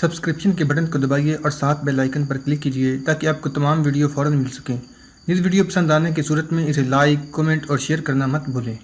Subscription کے button کو دبائیے اور ساتھ بیل آئیکن پر کلک کیجیے تاکہ آپ کو تمام ویڈیو فوراً مل سکیں۔ اس ویڈیو پسند آنے کی صورت میں اسے لائک، کمنٹ اور شیئر کرنا مت بھولیں۔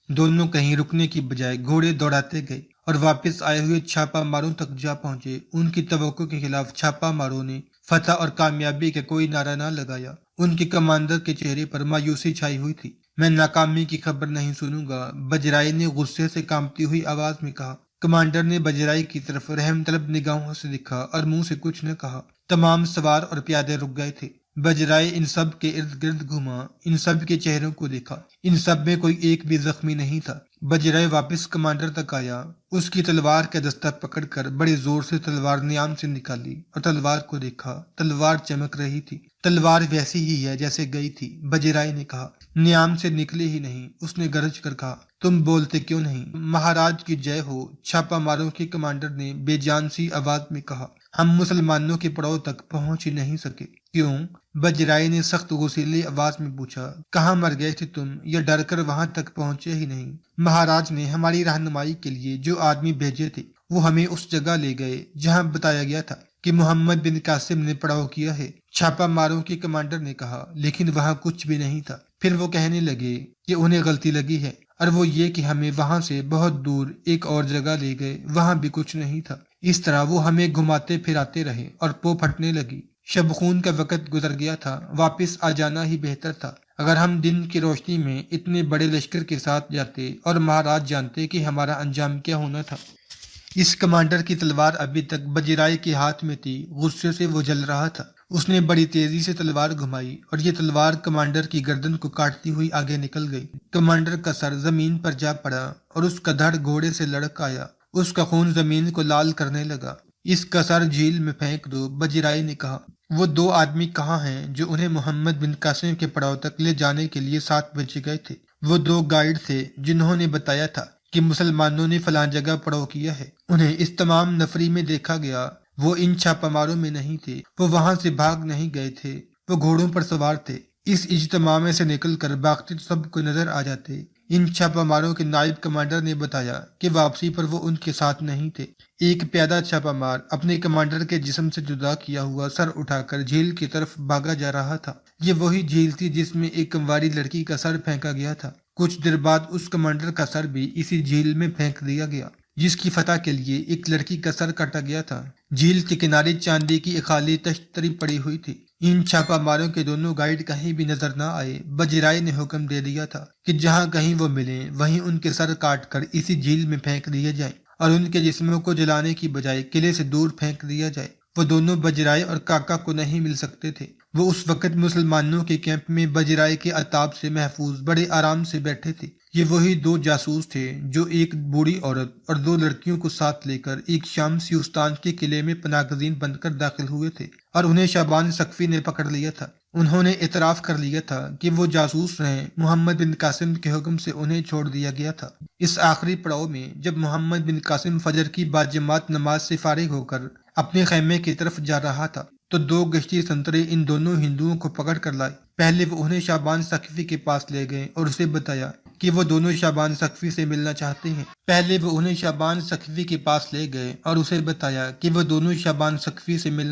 دونوں کہیں رکنے کی بجائے گھوڑے دوڑاتے گئے اور واپس آئے ہوئے چھاپا ماروں تک جا پہنچے۔ ان کی توقع کے خلاف چھاپا ماروں نے فتح اور کامیابی کا کوئی نعرہ نہ لگایا۔ ان کے کمانڈر کے چہرے پر مایوسی چھائی ہوئی تھی۔ میں ناکامی کی خبر نہیں سنوں گا، بجرائے نے غصے سے کانپتی ہوئی آواز میں کہا۔ کمانڈر نے بجرائی کی طرف رحم طلب نگاہوں سے دیکھا اور منہ سے کچھ نہ کہا۔ تمام سوار اور پیادے رک گئے تھے۔ بجرائے ان سب کے ارد گرد گھوما، ان سب کے چہروں کو دیکھا۔ ان سب میں کوئی ایک بھی زخمی نہیں تھا۔ بجرائے واپس کمانڈر تک آیا، اس کی تلوار کا دستہ پکڑ کر بڑے زور سے تلوار نیام سے نکالی اور تلوار کو دیکھا۔ تلوار چمک رہی تھی۔ تلوار ویسی ہی ہے جیسے گئی تھی، بجرائے نے کہا۔ نیام سے نکلے ہی نہیں، اس نے گرج کر کہا، تم بولتے کیوں نہیں؟ مہاراج کی جے ہو، چھاپا ماروں کے کمانڈر نے بے جان سی آواز میں کہا۔ ہم مسلمانوں کے پڑاؤ تک پہنچ ہی نہیں سکے۔ کیوں؟ بجرائے نے سخت غصیلی آواز میں پوچھا۔ کہاں مر گئے تھے تم؟ یا ڈر کر وہاں تک پہنچے ہی نہیں؟ مہاراج نے ہماری رہنمائی کے لیے جو آدمی بھیجے تھے وہ ہمیں اس جگہ لے گئے جہاں بتایا گیا تھا کہ محمد بن قاسم نے پڑاؤ کیا ہے، چھاپا ماروں کے کمانڈر نے کہا، لیکن وہاں کچھ بھی نہیں تھا۔ پھر وہ کہنے لگے کہ انہیں غلطی لگی ہے، اور وہ یہ کہ ہمیں وہاں سے بہت دور ایک اور جگہ لے گئے، وہاں بھی کچھ نہیں تھا۔ اس طرح وہ ہمیں گھماتے پھراتے رہے اور پو پھٹنے لگی۔ شب خون کا وقت گزر گیا تھا، واپس آ جانا ہی بہتر تھا۔ اگر ہم دن کی روشنی میں اتنے بڑے لشکر کے ساتھ جاتے اور مہاراج جانتے کہ ہمارا انجام کیا ہونا تھا۔ اس کمانڈر کی تلوار ابھی تک بجرائے کے ہاتھ میں تھی، غصے سے وہ جل رہا تھا۔ اس نے بڑی تیزی سے تلوار گھمائی اور یہ تلوار کمانڈر کی گردن کو کاٹتی ہوئی آگے نکل گئی۔ کمانڈر کا سر زمین پر جا پڑا اور اس کا دھڑ گھوڑے سے لڑک آیا۔ اس کا خون زمین کو لال کرنے لگا۔ اس کا سر جھیل میں پھینک دو، بجرائے نے کہا۔ وہ دو آدمی کہاں ہیں جو انہیں محمد بن قاسم کے پڑاؤ تک لے جانے کے لیے ساتھ بھیجے گئے تھے؟ وہ دو گائیڈ تھے جنہوں نے بتایا تھا کہ مسلمانوں نے فلاں جگہ پڑاؤ کیا ہے۔ انہیں اس تمام نفری میں دیکھا گیا۔ وہ ان چھاپا ماروں میں نہیں تھے، وہ وہاں سے بھاگ نہیں گئے تھے، وہ گھوڑوں پر سوار تھے۔ اس اجتماع میں سے نکل کر باقی سب کو نظر آ جاتے۔ ان چھاپا ماروں کے نائب کمانڈر نے بتایا کہ واپسی پر وہ ان کے ساتھ نہیں تھے۔ ایک پیادہ چھاپا مار اپنے کمانڈر کے جسم سے جدا کیا ہوا سر اٹھا کر جھیل کی طرف بھاگا جا رہا تھا۔ یہ وہی جھیل تھی جس میں ایک کنواری لڑکی کا سر پھینکا گیا تھا۔ کچھ دیر بعد اس کمانڈر کا سر بھی اسی جھیل میں پھینک دیا گیا جس کی فتح کے لیے ایک لڑکی کا سر کاٹا گیا تھا۔ جھیل کے کنارے چاندی کی ایک خالی تشتری پڑی ہوئی تھی۔ ان چھاپا ماروں کے دونوں گائیڈ کہیں بھی نظر نہ آئے۔ بجرائے نے حکم دے دیا تھا کہ جہاں کہیں وہ ملیں وہیں ان کے سر کاٹ کر اسی جھیل میں پھینک دیے جائیں اور ان کے جسموں کو جلانے کی بجائے قلعے سے دور پھینک دیا جائے۔ وہ دونوں بجرائے اور کاکا کو نہیں مل سکتے تھے۔ وہ اس وقت مسلمانوں کے کیمپ میں بجرائے کے عتاب سے محفوظ بڑے آرام سے بیٹھے تھے۔ یہ وہی دو جاسوس تھے جو ایک بوڑھی عورت اور دو لڑکیوں کو ساتھ لے کر ایک شام سیوستان کے قلعے میں پناہ گزین بن کر داخل ہوئے تھے اور انہیں شعبان سقفی نے پکڑ لیا تھا۔ انہوں نے اعتراف کر لیا تھا کہ وہ جاسوس رہیں۔ محمد بن قاسم کے حکم سے انہیں چھوڑ دیا گیا تھا۔ اس آخری پڑاؤ میں جب محمد بن قاسم فجر کی باجماعت نماز سے فارغ ہو کر اپنے خیمے کی طرف جا رہا تھا تو دو گشتی سنترے ان دونوں ہندوؤں کو پکڑ کر لائے۔ پہلے وہ انہیں شعبان سقفی کے پاس لے گئے اور اسے بتایا کہ وہ دونوں شعبان سقفی سے ملنا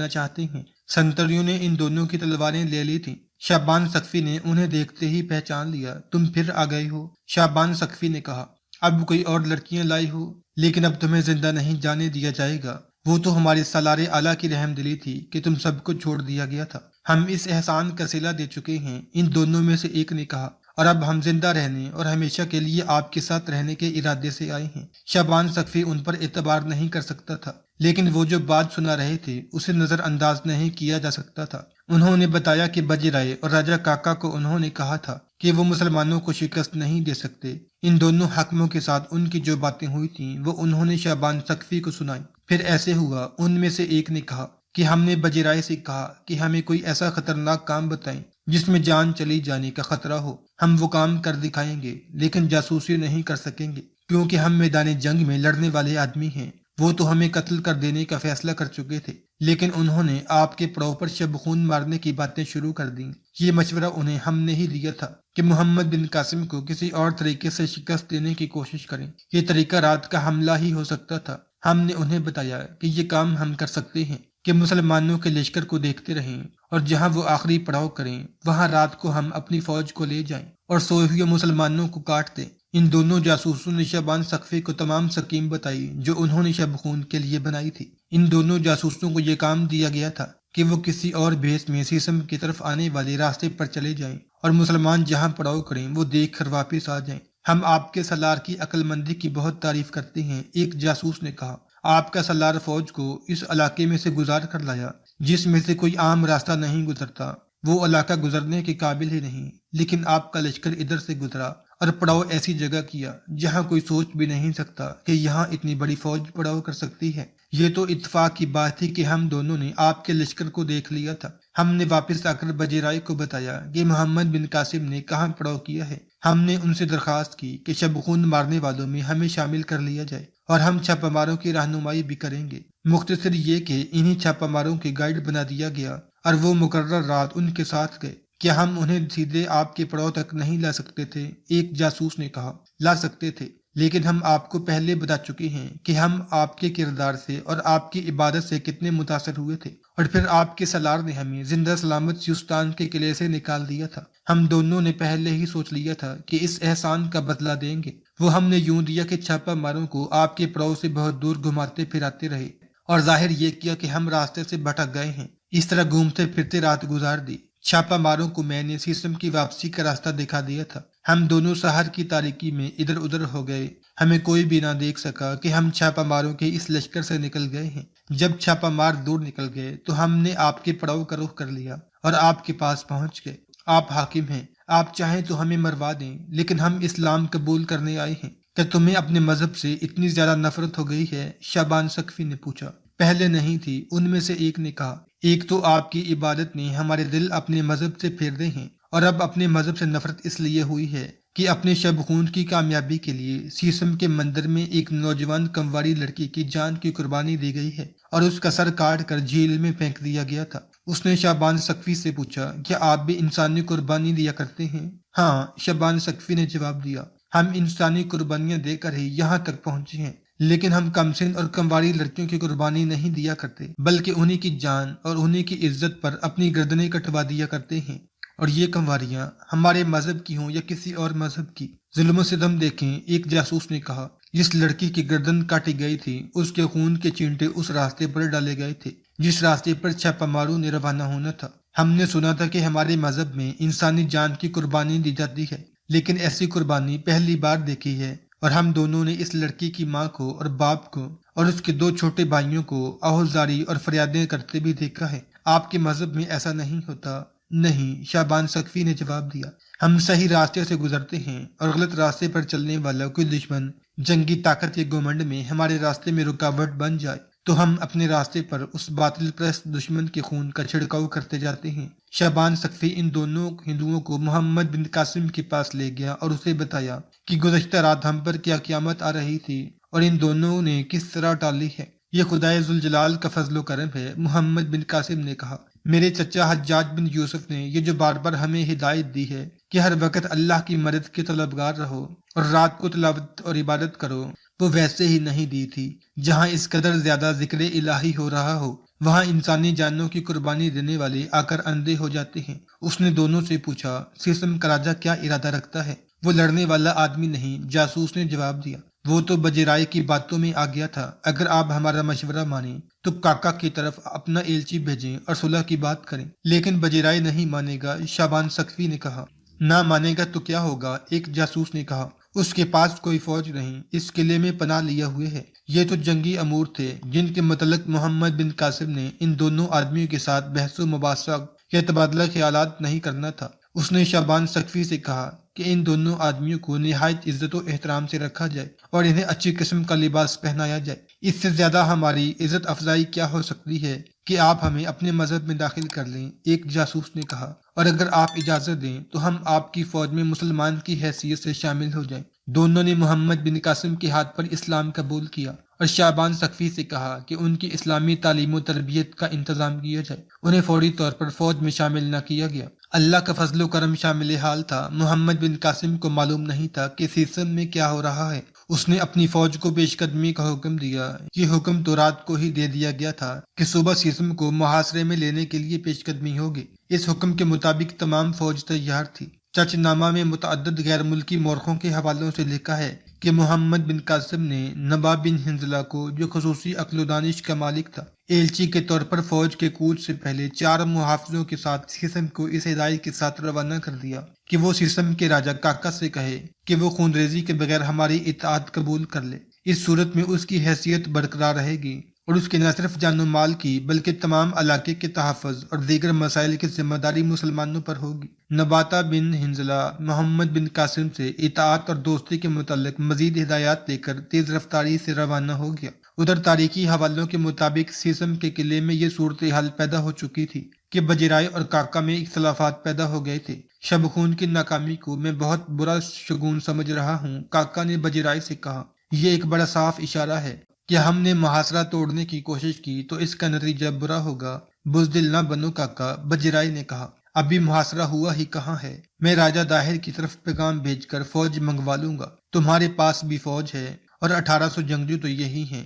چاہتے ہیں۔ سنتریوں نے ان دونوں کی تلواریں لے لی تھیں۔ شعبان سقفی نے انہیں دیکھتے ہی پہچان لیا۔ تم پھر آ گئے ہو، شعبان سقفی نے کہا۔ اب کوئی اور لڑکیاں لائی ہو، لیکن اب تمہیں زندہ نہیں جانے دیا جائے گا۔ وہ تو ہمارے سالار اعلیٰ کی رحم دلی تھی کہ تم سب کو چھوڑ دیا گیا تھا۔ ہم اس احسان کا صلہ دے چکے ہیں، ان دونوں میں سے ایک نے کہا، اور اب ہم زندہ رہنے اور ہمیشہ کے لیے آپ کے ساتھ رہنے کے ارادے سے آئے ہیں۔ شعبان سقفی ان پر اعتبار نہیں کر سکتا تھا، لیکن وہ جو بات سنا رہے تھے اسے نظر انداز نہیں کیا جا سکتا تھا۔ انہوں نے بتایا کہ بجرائے اور راجہ کاکا کو انہوں نے کہا تھا کہ وہ مسلمانوں کو شکست نہیں دے سکتے۔ ان دونوں حاکموں کے ساتھ ان کی جو باتیں ہوئی تھیں وہ انہوں نے شعبان سقفی کو سنائی۔ پھر ایسے ہوا، ان میں سے ایک نے کہا کہ ہم نے بجرائے سے کہا کہ ہمیں کوئی ایسا خطرناک کام بتائیں جس میں جان چلی جانے کا خطرہ ہو۔ ہم وہ کام کر دکھائیں گے، لیکن جاسوسی نہیں کر سکیں گے، کیونکہ ہم میدان جنگ میں لڑنے والے آدمی ہیں۔ وہ تو ہمیں قتل کر دینے کا فیصلہ کر چکے تھے، لیکن انہوں نے آپ کے پڑاؤ پر شب خون مارنے کی باتیں شروع کر دیں۔ یہ مشورہ انہیں ہم نے ہی دیا تھا کہ محمد بن قاسم کو کسی اور طریقے سے شکست دینے کی کوشش کریں۔ یہ طریقہ رات کا حملہ ہی ہو سکتا تھا۔ ہم نے انہیں بتایا کہ یہ کام ہم کر سکتے ہیں کہ مسلمانوں کے لشکر کو دیکھتے رہیں اور جہاں وہ آخری پڑاؤ کریں وہاں رات کو ہم اپنی فوج کو لے جائیں اور سوئے ہوئے مسلمانوں کو کاٹ دیں۔ ان دونوں جاسوسوں نے شعبان ثقفی کو تمام سکیم بتائی جو انہوں نے شب خون کے لیے بنائی تھی۔ ان دونوں جاسوسوں کو یہ کام دیا گیا تھا کہ وہ کسی اور بھیس میں سیسم کی طرف آنے والے راستے پر چلے جائیں اور مسلمان جہاں پڑاؤ کریں وہ دیکھ کر واپس آ جائیں۔ ہم آپ کے سالار کی عقل مندی کی بہت تعریف کرتے ہیں، ایک جاسوس نے کہا۔ آپ کا سالار فوج کو اس علاقے میں سے گزار کر لایا جس میں سے کوئی عام راستہ نہیں گزرتا، وہ علاقہ گزرنے کے قابل ہی نہیں، لیکن آپ کا لشکر ادھر سے گزرا اور پڑاؤ ایسی جگہ کیا جہاں کوئی سوچ بھی نہیں سکتا کہ یہاں اتنی بڑی فوج پڑاؤ کر سکتی ہے۔ یہ تو اتفاق کی بات تھی کہ ہم دونوں نے آپ کے لشکر کو دیکھ لیا تھا۔ ہم نے واپس آ کر بجیرائے کو بتایا کہ محمد بن قاسم نے کہاں پڑاؤ کیا ہے۔ ہم نے ان سے درخواست کی کہ شب خون مارنے والوں میں ہمیں شامل کر لیا جائے اور ہم چھاپہ ماروں کی رہنمائی بھی کریں گے۔ مختصر یہ کہ انہیں چھاپہ ماروں کے گائیڈ بنا دیا گیا اور وہ مقرر رات ان کے ساتھ گئے۔ کیا ہم انہیں سیدھے آپ کے پڑاؤ تک نہیں لا سکتے تھے؟ ایک جاسوس نے کہا۔ لا سکتے تھے، لیکن ہم آپ کو پہلے بتا چکے ہیں کہ ہم آپ کے کردار سے اور آپ کی عبادت سے کتنے متاثر ہوئے تھے، اور پھر آپ کے سالار نے ہمیں زندہ سلامت سیستان کے قلعے سے نکال دیا تھا۔ ہم دونوں نے پہلے ہی سوچ لیا تھا کہ اس احسان کا بدلہ دیں گے۔ وہ ہم نے یوں دیا کہ چھاپہ ماروں کو آپ کے پڑاؤ سے بہت دور گھماتے پھراتے رہے اور ظاہر یہ کیا کہ ہم راستے سے بھٹک گئے ہیں۔ اس طرح گھومتے پھرتے رات گزار دی۔ چھاپہ ماروں کو میں نے سیسم کی واپسی کا راستہ دکھا دیا تھا۔ ہم دونوں سحر کی تاریکی میں ادھر ادھر ہو گئے، ہمیں کوئی بھی نہ دیکھ سکا کہ ہم چھاپہ ماروں کے اس لشکر سے نکل گئے ہیں۔ جب چھاپہ مار دور نکل گئے تو ہم نے آپ کے پڑاؤ کا رخ کر لیا اور آپ کے پاس پہنچ گئے۔ آپ حاکم ہیں، آپ چاہیں تو ہمیں مروا دیں، لیکن ہم اسلام قبول کرنے آئے ہیں۔ کیا تمہیں اپنے مذہب سے اتنی زیادہ نفرت ہو گئی ہے؟ شعبان ثقفی نے پوچھا۔ پہلے نہیں تھی، ان میں سے ایک نے کہا۔ ایک تو آپ کی عبادت نے ہمارے دل اپنے مذہب سے پھیر دے ہیں، اور اب اپنے مذہب سے نفرت اس لیے ہوئی ہے کہ اپنے شب خون کی کامیابی کے لیے سیسم کے مندر میں ایک نوجوان کمواری لڑکی کی جان کی قربانی دی گئی ہے اور اس کا سر کاٹ کر جھیل میں پھینک دیا گیا تھا۔ اس نے شعبان ثقفی سے پوچھا، کیا آپ بھی انسانی قربانی دیا کرتے ہیں؟ ہاں، شعبان ثقفی نے جواب دیا، ہم انسانی قربانیاں دے کر ہی یہاں تک پہنچے ہیں، لیکن ہم کم سن اور کمواری لڑکیوں کی قربانی نہیں دیا کرتے، بلکہ انہی کی جان اور انہی کی عزت پر اپنی گردنیں کٹوا دیا کرتے ہیں۔ اور یہ کمواریاں ہمارے مذہب کی ہوں یا کسی اور مذہب کی، ظلم و ستم دیکھیں، ایک جاسوس نے کہا۔ جس لڑکی کی گردن کاٹی گئی تھی اس کے خون کے چینٹے اس راستے پر ڈالے گئے تھے جس راستے پر چھاپہ ماروں نے روانہ ہونا تھا۔ ہم نے سنا تھا کہ ہمارے مذہب میں انسانی جان کی قربانی دی جاتی ہے، لیکن ایسی قربانی پہلی بار دیکھی ہے، اور ہم دونوں نے اس لڑکی کی ماں کو اور باپ کو اور اس کے دو چھوٹے بھائیوں کو آہوزاری اور فریادیں کرتے بھی دیکھا ہے۔ آپ کے مذہب میں ایسا نہیں ہوتا۔ نہیں، شعبان ثقفی نے جواب دیا، ہم صحیح راستے سے گزرتے ہیں اور غلط راستے پر چلنے والا کوئی دشمن جنگی طاقت کے گھمنڈ میں ہمارے راستے میں رکاوٹ بن جائے تو ہم اپنے راستے پر اس باطل پرست دشمن کے خون کا چھڑکاؤ کرتے جاتے ہیں۔ شعبان ثقفی ان دونوں ہندوؤں کو محمد بن قاسم کے پاس لے گیا اور اسے بتایا کہ گزشتہ رات ہم پر کیا قیامت آ رہی تھی اور ان دونوں نے کس طرح ٹالی ہے۔ یہ خدائے ذوالجلال کا فضل و کرم ہے، محمد بن قاسم نے کہا۔ میرے چچا حجاج بن یوسف نے یہ جو بار بار ہمیں ہدایت دی ہے کہ ہر وقت اللہ کی مدد کے طلبگار رہو اور رات کو تلاوت اور عبادت کرو، وہ ویسے ہی نہیں دی تھی۔ جہاں اس قدر زیادہ ذکر الہی ہو رہا ہو وہاں انسانی جانوں کی قربانی دینے والے آ کر اندھے ہو جاتے ہیں۔ اس نے دونوں سے پوچھا، سیسم کا راجہ کیا ارادہ رکھتا ہے؟ وہ لڑنے والا آدمی نہیں، جاسوس نے جواب دیا۔ وہ تو بجرائے کی باتوں میں آ گیا تھا۔ اگر آپ ہمارا مشورہ مانیں تو کاکا کی طرف اپنا ایلچی بھیجیں اور صلح کی بات کریں۔ لیکن بجرائے نہیں مانے گا، شعبان ثقفی نے کہا۔ نہ مانے گا تو کیا ہوگا؟ ایک جاسوس نے کہا۔ اس کے پاس کوئی فوج نہیں، اس قلعے میں پناہ لیے ہوئے ہے۔ یہ تو جنگی امور تھے جن کے متعلق محمد بن قاسم نے ان دونوں آدمیوں کے ساتھ بحث و مباحثہ یا تبادلہ خیالات نہیں کرنا تھا۔ اس نے شعبان ثقفی سے کہا کہ ان دونوں آدمیوں کو نہایت عزت و احترام سے رکھا جائے اور انہیں اچھی قسم کا لباس پہنایا جائے۔ اس سے زیادہ ہماری عزت افزائی کیا ہو سکتی ہے کہ آپ ہمیں اپنے مذہب میں داخل کر لیں، ایک جاسوس نے کہا، اور اگر آپ اجازت دیں تو ہم آپ کی فوج میں مسلمان کی حیثیت سے شامل ہو جائیں۔ دونوں نے محمد بن قاسم کے ہاتھ پر اسلام قبول کیا اور شعبان ثقفی سے کہا کہ ان کی اسلامی تعلیم و تربیت کا انتظام کیا جائے۔ انہیں فوری طور پر فوج میں شامل نہ کیا گیا۔ اللہ کا فضل و کرم شامل حال تھا۔ محمد بن قاسم کو معلوم نہیں تھا کہ سیسم میں کیا ہو رہا ہے۔ اس نے اپنی فوج کو پیش قدمی کا حکم دیا۔ یہ حکم تو رات کو ہی دے دیا گیا تھا کہ صبح سیسم کو محاصرے میں لینے کے لیے پیش قدمی ہوگی۔ اس حکم کے مطابق تمام فوج تیار تھی۔ چچ نامہ میں متعدد غیر ملکی مورخوں کے حوالوں سے لکھا ہے کہ محمد بن قاسم نے نباب بن حنظلہ کو، جو خصوصی عقل و دانش کا مالک تھا، ایلچی کے طور پر فوج کے کوچ سے پہلے 4 محافظوں کے ساتھ سیسم کو اس ہدایت کے ساتھ روانہ کر دیا کہ وہ سیسم کے راجہ کاکا سے کہے کہ وہ خون ریزی کے بغیر ہماری اطاعت قبول کر لے۔ اس صورت میں اس کی حیثیت برقرار رہے گی اور اس کے نہ صرف جان و مال کی بلکہ تمام علاقے کے تحفظ اور دیگر مسائل کی ذمہ داری مسلمانوں پر ہوگی۔ نباتہ بن حنظلہ محمد بن قاسم سے اطاعت اور دوستی کے متعلق مزید ہدایات لے کر تیز رفتاری سے روانہ ہو گیا۔ ادھر تاریخی حوالوں کے مطابق سیسم کے قلعے میں یہ صورتحال پیدا ہو چکی تھی کہ بجرائے اور کاکا میں اختلافات پیدا ہو گئے تھے۔ شب خون کی ناکامی کو میں بہت برا شگون سمجھ رہا ہوں، کاکا نے بجرائے سے کہا۔ یہ ایک بڑا صاف اشارہ ہے کہ ہم نے محاصرہ توڑنے کی کوشش کی تو اس کا نتیجہ برا ہوگا۔ بزدل نہ بنو کاکا، بجرائے نے کہا۔ ابھی محاصرہ ہوا ہی کہاں ہے؟ میں راجہ داہر کی طرف پیغام بھیج کر فوج منگوا لوں گا۔ تمہارے پاس بھی فوج ہے اور 1800 جنگجو تو یہی ہیں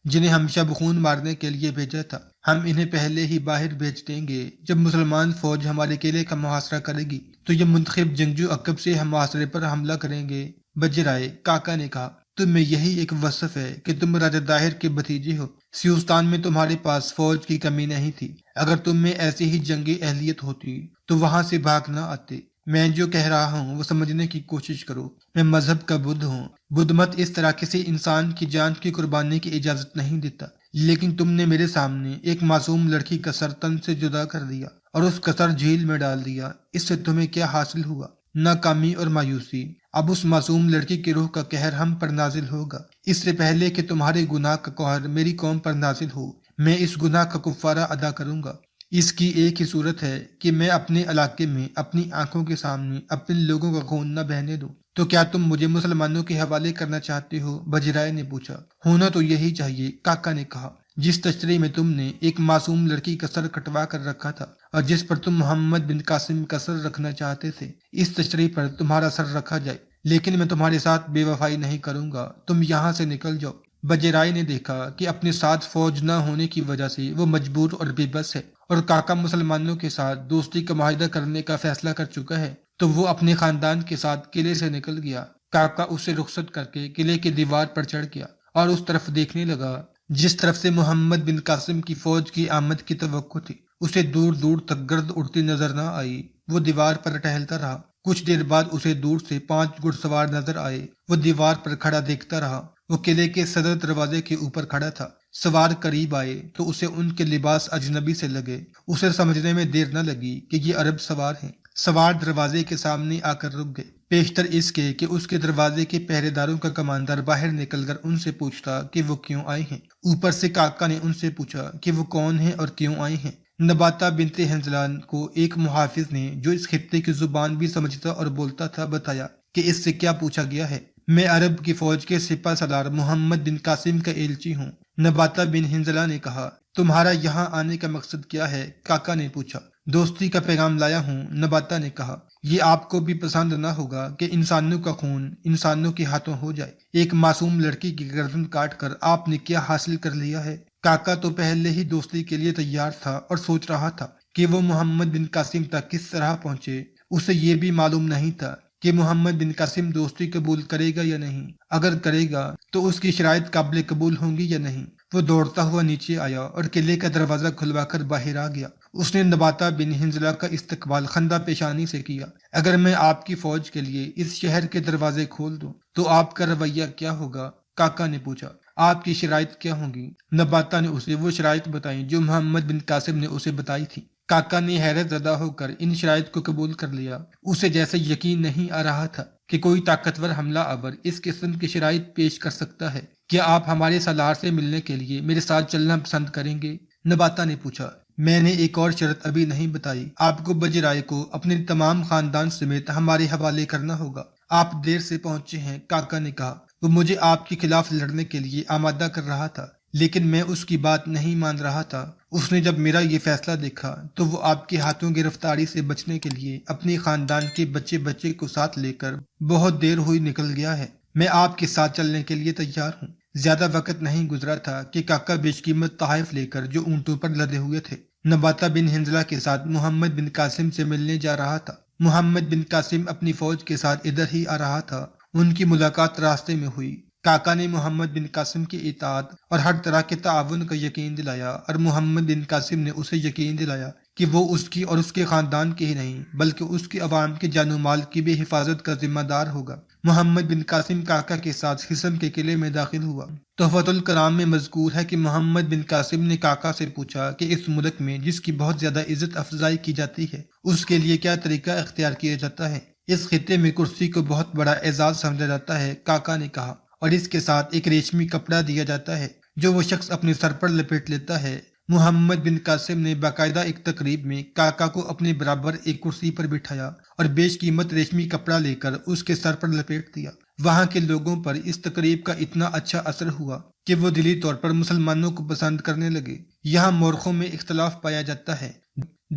جنہیں ہم شب خون مارنے کے لیے بھیجا تھا۔ ہم انہیں پہلے ہی باہر بھیج دیں گے۔ جب مسلمان فوج ہمارے قلعے کا محاصرہ کرے گی تو یہ منتخب جنگجو عقب سے ہم محاصرے پر حملہ کریں گے۔ بجرائے، کاکا نے کہا، تم میں یہی ایک وصف ہے کہ تم راجہ داہر کے بھتیجے ہو۔ سیوستان میں تمہارے پاس فوج کی کمی نہیں تھی۔ اگر تم میں ایسی ہی جنگی اہلیت ہوتی تو وہاں سے بھاگ نہ آتے۔ میں جو کہہ رہا ہوں وہ سمجھنے کی کوشش کرو۔ میں مذہب کا بدھ ہوں۔ بدھ مت اس طرح کسی انسان کی جان کی قربانی کی اجازت نہیں دیتا، لیکن تم نے میرے سامنے ایک معصوم لڑکی کا سر تن سے جدا کر دیا اور اس کا سر جھیل میں ڈال دیا۔ اس سے تمہیں کیا حاصل ہوا؟ ناکامی اور مایوسی۔ اب اس معصوم لڑکی کی روح کا قہر ہم پر نازل ہوگا۔ اس سے پہلے کہ تمہارے گناہ کا قہر میری قوم پر نازل ہو، میں اس گناہ کا کفارہ ادا کروں گا۔ اس کی ایک ہی صورت ہے کہ میں اپنے علاقے میں اپنی آنکھوں کے سامنے اپنے لوگوں کا خون نہ بہنے دوں۔ تو کیا تم مجھے مسلمانوں کے حوالے کرنا چاہتے ہو؟ بجرائے نے پوچھا۔ ہونا تو یہی چاہیے، کاکا نے کہا۔ جس تشریح میں تم نے ایک معصوم لڑکی کا سر کٹوا کر رکھا تھا اور جس پر تم محمد بن قاسم کا سر رکھنا چاہتے تھے، اس تشریح پر تمہارا سر رکھا جائے، لیکن میں تمہارے ساتھ بے وفائی نہیں کروں گا۔ تم یہاں سے نکل جاؤ۔ بجرائے نے دیکھا کہ اپنے ساتھ فوج نہ ہونے کی وجہ سے وہ مجبور اور بے بس ہے اور کاکا مسلمانوں کے ساتھ دوستی کا معاہدہ کرنے کا فیصلہ کر چکا ہے، تو وہ اپنے خاندان کے ساتھ قلعے سے نکل گیا۔ کاکا اسے رخصت کر کے قلعے کی دیوار پر چڑھ گیا اور اس طرف دیکھنے لگا جس طرف سے محمد بن قاسم کی فوج کی آمد کی توقع تھی۔ اسے دور دور تک گرد اڑتی نظر نہ آئی۔ وہ دیوار پر ٹہلتا رہا۔ کچھ دیر بعد اسے دور سے 5 گھڑ سوار نظر آئے۔ وہ دیوار پر کھڑا دیکھتا رہا۔ وہ قلعے کے صدر دروازے کے اوپر کھڑا تھا۔ سوار قریب آئے تو اسے ان کے لباس اجنبی سے لگے۔ اسے سمجھنے میں دیر نہ لگی کہ یہ عرب سوار ہیں۔ سوار دروازے کے سامنے آ کر رک گئے، پیشتر اس کے کہ اس کے دروازے کے پہرے داروں کا کماندار باہر نکل کر ان سے پوچھتا کہ وہ کیوں آئے ہیں۔ اوپر سے کاکا نے ان سے پوچھا کہ وہ کون ہیں اور کیوں آئے ہیں۔ نباتہ بنت حنظلہ کو ایک محافظ نے، جو اس خطے کی زبان بھی سمجھتا اور بولتا تھا، بتایا کہ اس سے کیا پوچھا گیا ہے۔ میں عرب کی فوج کے سپہ سالار محمد بن قاسم کا ایلچی ہوں۔ نباتہ بن حنظلہ نے کہا۔ تمہارا یہاں آنے کا مقصد کیا ہے؟ کاکا نے پوچھا۔ دوستی کا پیغام لایا ہوں، نباتہ نے کہا۔ یہ آپ کو بھی پسند نہ ہوگا کہ انسانوں کا خون انسانوں کے ہاتھوں ہو جائے۔ ایک معصوم لڑکی کی گردن کاٹ کر آپ نے کیا حاصل کر لیا ہے؟ کاکا تو پہلے ہی دوستی کے لیے تیار تھا اور سوچ رہا تھا کہ وہ محمد بن قاسم تک کس طرح پہنچے۔ اسے یہ بھی معلوم نہیں تھا کہ محمد بن قاسم دوستی قبول کرے گا یا نہیں۔ اگر کرے گا تو اس کی شرائط قابل قبول ہوں گی یا نہیں۔ وہ دوڑتا ہوا نیچے آیا اور قلعے کا دروازہ کھلوا کر باہر آ گیا۔ اس نے نباتہ بن حنظلہ کا استقبال خندہ پیشانی سے کیا۔ اگر میں آپ کی فوج کے لیے اس شہر کے دروازے کھول دوں تو آپ کا رویہ کیا ہوگا؟ کاکا نے پوچھا۔ آپ کی شرائط کیا ہوں گی؟ نباتہ نے اسے وہ شرائط بتائیں جو محمد بن قاسم نے اسے بتائی تھی۔ کاکا نے حیرت زدہ ہو کر ان شرائط کو قبول کر لیا۔ اسے جیسے یقین نہیں آ رہا تھا کہ کوئی طاقتور حملہ آور اس قسم کی شرائط پیش کر سکتا ہے۔ کیا آپ ہمارے سالار سے ملنے کے لیے میرے ساتھ چلنا پسند کریں گے؟ نباتہ نے پوچھا۔ میں نے ایک اور شرط ابھی نہیں بتائی۔ آپ کو بجرائے کو اپنے تمام خاندان سمیت ہمارے حوالے کرنا ہوگا۔ آپ دیر سے پہنچے ہیں، کاکا نے کہا۔ وہ مجھے آپ کے خلاف لڑنے کے لیے آمادہ کر رہا تھا، لیکن میں اس کی بات نہیں مان رہا تھا۔ اس نے جب میرا یہ فیصلہ دیکھا تو وہ آپ کے ہاتھوں گرفتاری سے بچنے کے لیے اپنے خاندان کے بچے کو ساتھ لے کر بہت دیر ہوئی نکل گیا ہے۔ میں آپ کے ساتھ چلنے کے لیے تیار ہوں۔ زیادہ وقت نہیں گزرا تھا کہ کاکا بیش قیمت تحائف لے کر جو اونٹوں پر لدے ہوئے تھے نباتہ بن حنظلہ کے ساتھ محمد بن قاسم سے ملنے جا رہا تھا۔ محمد بن قاسم اپنی فوج کے ساتھ ادھر ہی آ رہا تھا۔ ان کی ملاقات راستے میں ہوئی۔ کاکا نے محمد بن قاسم کی اطاعت اور ہر طرح کے تعاون کا یقین دلایا، اور محمد بن قاسم نے اسے یقین دلایا کہ وہ اس کی اور اس کے خاندان کے ہی نہیں بلکہ اس کے عوام کے جان و مال کی بھی حفاظت کا ذمہ دار ہوگا۔ محمد بن قاسم کاکا کے ساتھ حصن کے قلعے میں داخل ہوا۔ تحفۃ الکرام میں مذکور ہے کہ محمد بن قاسم نے کاکا سے پوچھا کہ اس ملک میں جس کی بہت زیادہ عزت افزائی کی جاتی ہے اس کے لیے کیا طریقہ اختیار کیا جاتا ہے؟ اس خطے میں کرسی کو بہت بڑا اعزاز سمجھا جاتا ہے، کاکا نے کہا، اور اس کے ساتھ ایک ریشمی کپڑا دیا جاتا ہے جو وہ شخص اپنے سر پر لپیٹ لیتا ہے۔ محمد بن قاسم نے باقاعدہ ایک تقریب میں کاکا کو اپنے برابر ایک کرسی پر بٹھایا اور بیش قیمت ریشمی کپڑا لے کر اس کے سر پر لپیٹ دیا۔ وہاں کے لوگوں پر اس تقریب کا اتنا اچھا اثر ہوا کہ وہ دلی طور پر مسلمانوں کو پسند کرنے لگے۔ یہاں مورخوں میں اختلاف پایا جاتا ہے۔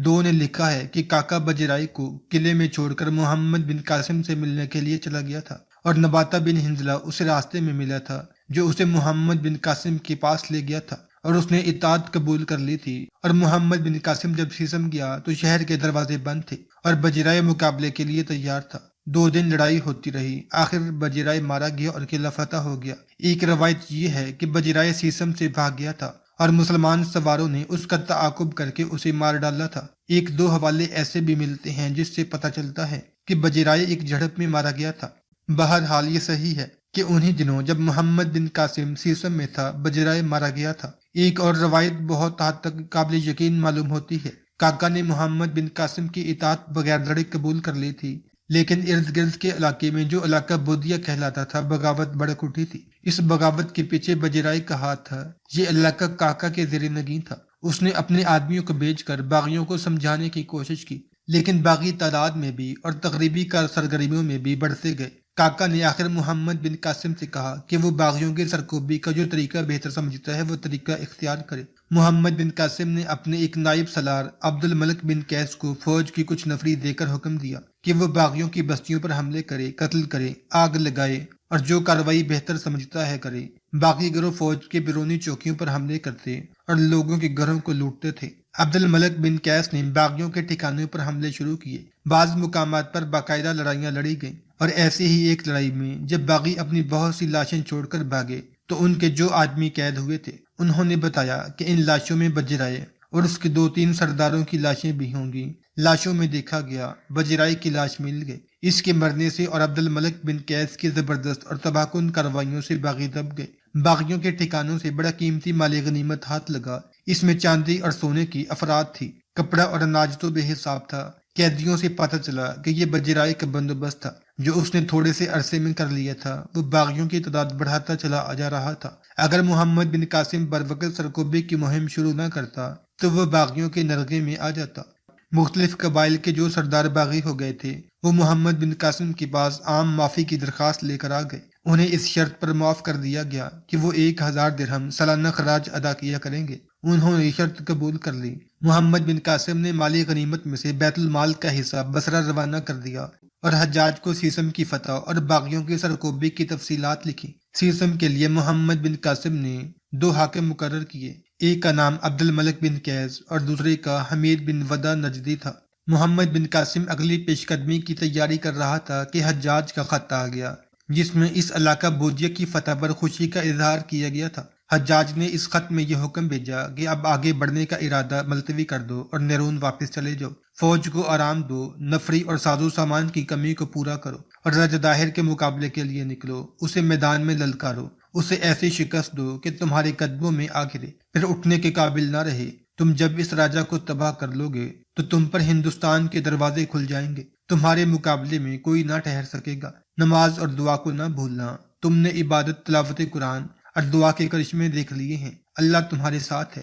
دو نے لکھا ہے کہ کاکا بجرائے کو قلعے میں چھوڑ کر محمد بن قاسم سے ملنے کے لیے چلا گیا تھا، اور نباتہ بن حنظلہ اسے راستے میں ملا تھا جو اسے محمد بن قاسم کے پاس لے گیا تھا، اور اس نے اطاعت قبول کر لی تھی۔ اور محمد بن قاسم جب سیسم گیا تو شہر کے دروازے بند تھے اور بجرائے مقابلے کے لیے تیار تھا۔ 2 دن لڑائی ہوتی رہی، آخر بجرائے مارا گیا اور قلعہ فتح ہو گیا۔ ایک روایت یہ ہے کہ بجرائے سیسم سے بھاگ گیا تھا اور مسلمان سواروں نے اس کا تعاقب کر کے اسے مار ڈالا تھا۔ 1-2 حوالے ایسے بھی ملتے ہیں جس سے پتہ چلتا ہے کہ بجرائے ایک جھڑپ میں مارا گیا تھا۔ بہرحال یہ صحیح ہے کہ انہی دنوں جب محمد بن قاسم سیسم میں تھا بجرائے مارا گیا تھا۔ ایک اور روایت بہت حد تک قابل یقین معلوم ہوتی ہے۔ کاکا نے محمد بن قاسم کی اطاعت بغیر لڑے قبول کر لی تھی، لیکن ارد گرد کے علاقے میں جو علاقہ بودیا کہلاتا تھا بغاوت بڑک اٹھی تھی۔ اس بغاوت کے پیچھے بجرائے کا ہاتھ تھا۔ یہ علاقہ کاکا کے زیر نگین تھا۔ اس نے اپنے آدمیوں کو بھیج کر باغیوں کو سمجھانے کی کوشش کی، لیکن باغی تعداد میں بھی اور تقریبی کار سرگرمیوں میں بھی بڑھتے گئے۔ کاکا نے آخر محمد بن قاسم سے کہا کہ وہ باغیوں کے سرکوبی کا جو طریقہ بہتر سمجھتا ہے وہ طریقہ اختیار کرے۔ محمد بن قاسم نے اپنے ایک نائب سالار عبد الملک بن قیس کو فوج کی کچھ نفری دے کر حکم دیا کہ وہ باغیوں کی بستیوں پر حملے کرے، قتل کرے، آگ لگائے اور جو کارروائی بہتر سمجھتا ہے کرے۔ باغی گروہ فوج کے بیرونی چوکیوں پر حملے کرتے اور لوگوں کے گھروں کو لوٹتے تھے۔ عبد الملک بن قیس نے باغیوں کے ٹھکانوں پر حملے شروع کیے۔ بعض مقامات پر باقاعدہ لڑائیاں لڑی گئیں، اور ایسی ہی ایک لڑائی میں جب باغی اپنی بہت سی لاشیں چھوڑ کر بھاگے تو ان کے جو آدمی قید ہوئے تھے انہوں نے بتایا کہ ان لاشوں میں بجرائے اور اس کے 2-3 سرداروں کی لاشیں بھی ہوں گی۔ لاشوں میں دیکھا گیا بجرائے کی لاش مل گئی۔ اس کے مرنے سے اور عبد الملک بن قیس کی زبردست اور تباہ کن کارروائیوں سے باغی دب گئے۔ باغیوں کے ٹھکانوں سے بڑا قیمتی مال غنیمت ہاتھ لگا۔ اس میں چاندی اور سونے کی افراد تھی، کپڑا اور اناج تو بے حساب تھا۔ قیدیوں سے پتہ چلا کہ یہ بجرائے کا بندوبست تھا جو اس نے تھوڑے سے عرصے میں کر لیا تھا۔ وہ باغیوں کی تعداد بڑھاتا چلا جا رہا تھا۔ اگر محمد بن قاسم بروقت سرکوبی کی مہم شروع نہ کرتا تو وہ باغیوں کے نرغے میں آ جاتا۔ مختلف قبائل کے جو سردار باغی ہو گئے تھے وہ محمد بن قاسم کے پاس عام معافی کی درخواست لے کر آ گئے۔ انہیں اس شرط پر معاف کر دیا گیا کہ وہ 1000 درہم سالانہ خراج ادا کیا کریں گے۔ انہوں نے شرط قبول کر لی۔ محمد بن قاسم نے مالی غنیمت میں سے بیت المال کا حصہ بصرہ روانہ کر دیا اور حجاج کو سیسم کی فتح اور باغیوں کی سرکوبی کی تفصیلات لکھی۔ سیسم کے لیے محمد بن قاسم نے 2 حاکم مقرر کیے، ایک کا نام عبد الملک بن قیس اور دوسرے کا حمید بن ودا نجدی تھا۔ محمد بن قاسم اگلی پیش قدمی کی تیاری کر رہا تھا کہ حجاج کا خط آ گیا جس میں اس علاقہ بودیا کی فتح پر خوشی کا اظہار کیا گیا تھا۔ حجاج نے اس خط میں یہ حکم بھیجا کہ اب آگے بڑھنے کا ارادہ ملتوی کر دو اور نیرون واپس چلے جاؤ۔ فوج کو آرام دو، نفری اور ساز و سامان کی کمی کو پورا کرو اور رج داہر کے مقابلے کے لیے نکلو۔ اسے میدان میں للکارو، اسے ایسی شکست دو کہ تمہارے قدموں میں آ گرے، پھر اٹھنے کے قابل نہ رہے۔ تم جب اس راجہ کو تباہ کر لو گے تو تم پر ہندوستان کے دروازے کھل جائیں گے، تمہارے مقابلے میں کوئی نہ ٹھہر سکے گا۔ نماز اور دعا کو نہ بھولنا، تم نے عبادت، تلاوت قرآن اور دعا کے کرشمے دیکھ لیے ہیں، اللہ تمہارے ساتھ ہے۔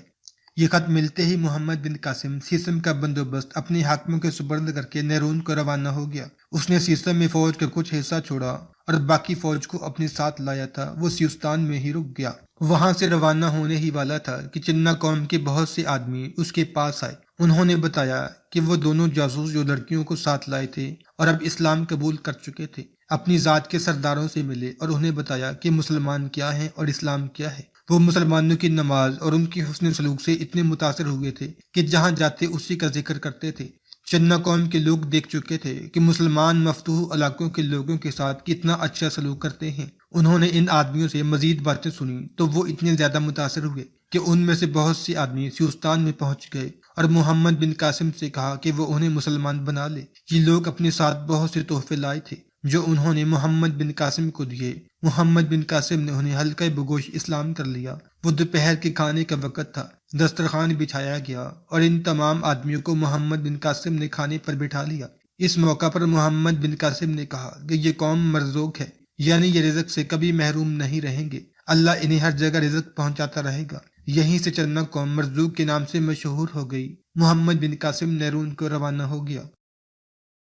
یہ خط ملتے ہی محمد بن قاسم سیسم کا بندوبست اپنے حاکموں کے سپرد کر کے نیرون کو روانہ ہو گیا۔ اس نے سیسم میں فوج کا کچھ حصہ چھوڑا اور باقی فوج کو اپنے ساتھ لایا تھا۔ وہ سیستان میں ہی رک گیا۔ وہاں سے روانہ ہونے ہی والا تھا کہ چنا قوم کے بہت سے آدمی اس کے پاس آئے۔ انہوں نے بتایا کہ وہ دونوں جاسوس جو لڑکیوں کو ساتھ لائے تھے اور اب اسلام قبول کر چکے تھے، اپنی ذات کے سرداروں سے ملے اور انہیں بتایا کہ مسلمان کیا ہیں اور اسلام کیا ہے۔ وہ مسلمانوں کی نماز اور ان کی حسن سلوک سے اتنے متاثر ہوئے تھے کہ جہاں جاتے اسی کا ذکر کرتے تھے۔ چننا قوم کے لوگ دیکھ چکے تھے کہ مسلمان مفتوح علاقوں کے لوگوں کے ساتھ کتنا اچھا سلوک کرتے ہیں۔ انہوں نے ان آدمیوں سے مزید باتیں سنی تو وہ اتنے زیادہ متاثر ہوئے کہ ان میں سے بہت سے آدمی سیستان میں پہنچ گئے اور محمد بن قاسم سے کہا کہ وہ انہیں مسلمان بنا لے۔ یہ لوگ اپنے ساتھ بہت سے تحفے لائے تھے جو انہوں نے محمد بن قاسم کو دیے۔ محمد بن قاسم نے انہیں ہلکے بگوش اسلام کر لیا۔ وہ دوپہر کے کھانے کا وقت تھا، دسترخوان بچھایا گیا اور ان تمام آدمیوں کو محمد بن قاسم نے کھانے پر بٹھا لیا۔ اس موقع پر محمد بن قاسم نے کہا کہ یہ قوم مرزوق ہے، یعنی یہ رزق سے کبھی محروم نہیں رہیں گے، اللہ انہیں ہر جگہ رزق پہنچاتا رہے گا۔ یہیں سے چننا قوم مرزوق کے نام سے مشہور ہو گئی۔ محمد بن قاسم نیرون کو روانہ ہو گیا۔